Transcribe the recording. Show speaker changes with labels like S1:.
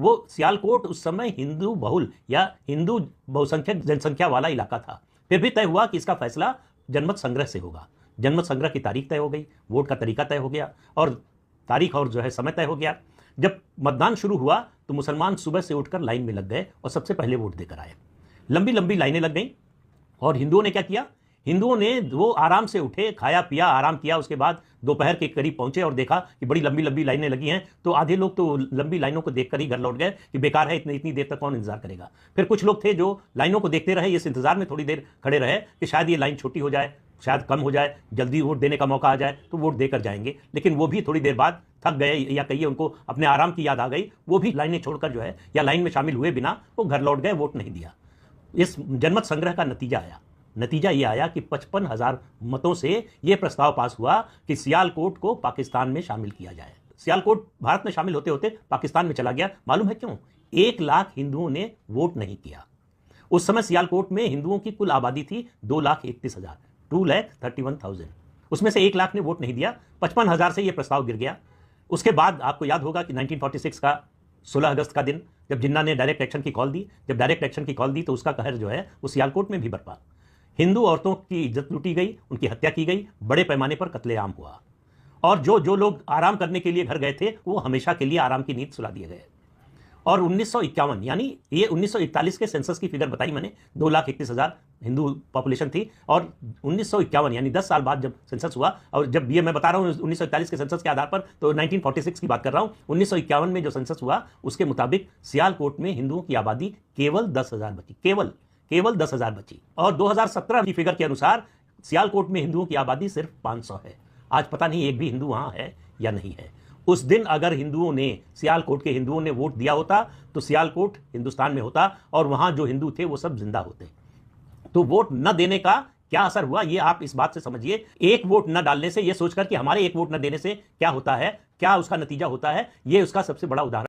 S1: वो सियालकोट उस समय हिंदू बहुल या हिंदू बहुसंख्यक जनसंख्या वाला इलाका था। फिर भी तय हुआ कि इसका फैसला जनमत संग्रह से होगा। जनमत संग्रह की तारीख तय हो गई, वोट का तरीका तय हो गया और तारीख और जो है समय तय हो गया। जब मतदान शुरू हुआ तो मुसलमान सुबह से उठकर लाइन में लग गए और सबसे पहले वोट देकर आए। लंबी लंबी लाइनें लग गई और हिंदुओं ने क्या किया, हिंदुओं ने वो आराम से उठे, खाया पिया, आराम किया। उसके बाद दोपहर के करीब पहुंचे और देखा कि बड़ी लंबी लंबी लाइनें लगी हैं। तो आधे लोग तो लंबी लाइनों को देखकर ही घर लौट गए कि बेकार है, इतनी इतनी देर तक कौन इंतजार करेगा। फिर कुछ लोग थे जो लाइनों को देखते रहे, इस इंतजार में थोड़ी देर खड़े रहे कि शायद ये लाइन छोटी हो जाए, शायद कम हो जाए, जल्दी वोट देने का मौका आ जाए तो वोट देकर जाएंगे। लेकिन वो भी थोड़ी देर बाद थक गए या कहिए उनको अपने आराम की याद आ गई, वो भी लाइनें छोड़कर जो है या लाइन में शामिल हुए बिना वो घर लौट गए, वोट नहीं दिया। इस जनमत संग्रह का नतीजा यह आया कि 55,000 मतों से यह प्रस्ताव पास हुआ कि सियालकोट को पाकिस्तान में शामिल किया जाए। सियालकोट भारत में शामिल होते होते पाकिस्तान में चला गया। मालूम है क्यों? 1 लाख हिंदुओं ने वोट नहीं किया। उस समय सियालकोट में हिंदुओं की कुल आबादी थी 2,31,000, 2,31,000। उसमें से 1 लाख ने वोट नहीं दिया। 55,000 से यह प्रस्ताव गिर गया। उसके बाद आपको याद होगा कि 1946 का 16 अगस्त का दिन, जब जिन्ना ने डायरेक्ट एक्शन की कॉल दी, जब डायरेक्ट एक्शन की कॉल दी तो उसका कहर जो है वो सियालकोट में भी बरपा। हिंदू औरतों की इज्जत लूटी गई, उनकी हत्या की गई, बड़े पैमाने पर कत्लेआम हुआ और जो लोग आराम करने के लिए घर गए थे वो हमेशा के लिए आराम की नींद सुला दिए गए। और 1951 यानी ये 1941 के सेंसस की फिगर बताई मैंने, 2,31,000 हिंदू पॉपुलेशन थी। और 1951 यानी 10 साल बाद जब सेंसस हुआ, और जब ये मैं बता रहा हूँ 1941 के सेंसस के आधार पर तो 1946 की बात कर रहा हूँ। 1951 में जो सेंसस हुआ उसके मुताबिक सियालकोट में हिंदुओं की आबादी केवल 10,000 बची, केवल 10,000 बची। और 2017 की फिगर के अनुसार सियालकोट में हिंदुओं की आबादी सिर्फ 500 है। आज पता नहीं एक भी हिंदू वहां है या नहीं है। उस दिन अगर हिंदुओं ने, सियालकोट के हिंदुओं ने वोट दिया होता तो सियालकोट हिंदुस्तान में होता और वहां जो हिंदू थे वो सब जिंदा होते। तो वोट न देने का क्या असर हुआ ये आप इस बात से समझिए। एक वोट न डालने से, ये सोचकर कि हमारे एक वोट न देने से क्या होता है, क्या उसका नतीजा होता है, ये उसका सबसे बड़ा उदाहरण